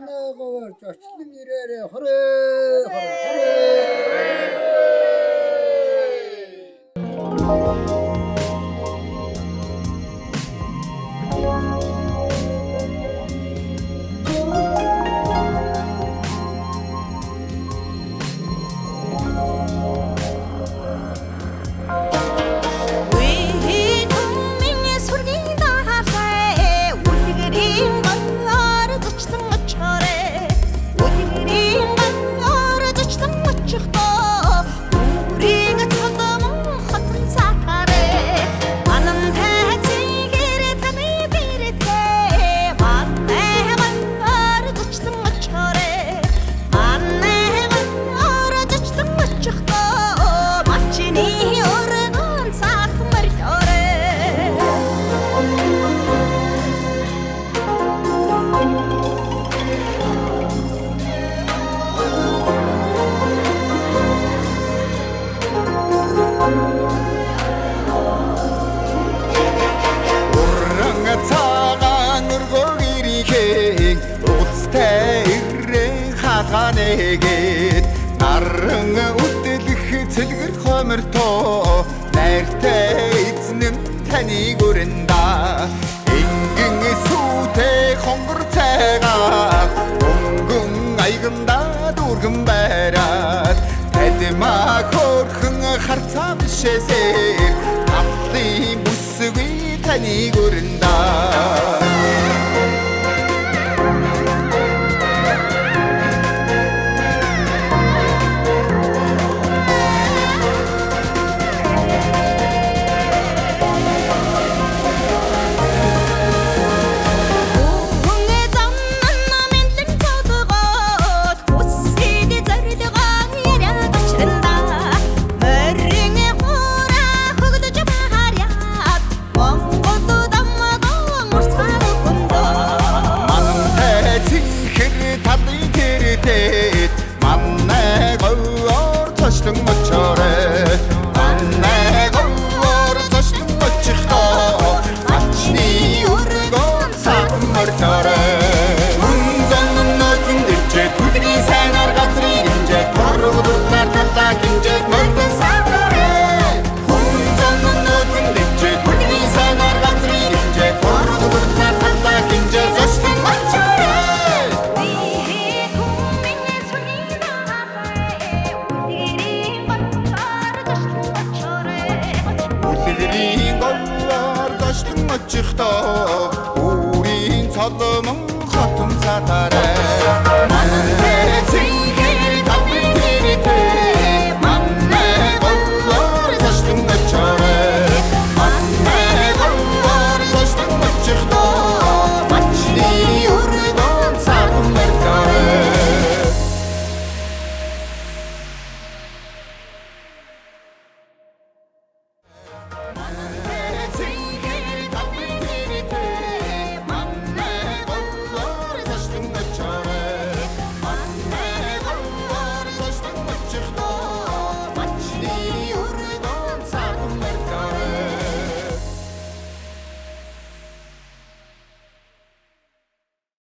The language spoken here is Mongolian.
манайгаар зочлон ирээрээ хорой. Нэгээд наран үлдэх цэлгэр хомертоо найртай эзнэм таныг өрнда ингэн сүтэй хонгор цайгаа өнгөн аяганда дүүргэн байраад тадмаа хөрхөн харцаа бишээсээр амтлын бүсгүй таныг өрнда Өөрийн цолмон хотон цатараа манайхээ цэнгэр тавын тэрэтэ манайх болоор зочлон очороо манайх болоор зочлон очихдоо мачны өргөн сархан мэркараа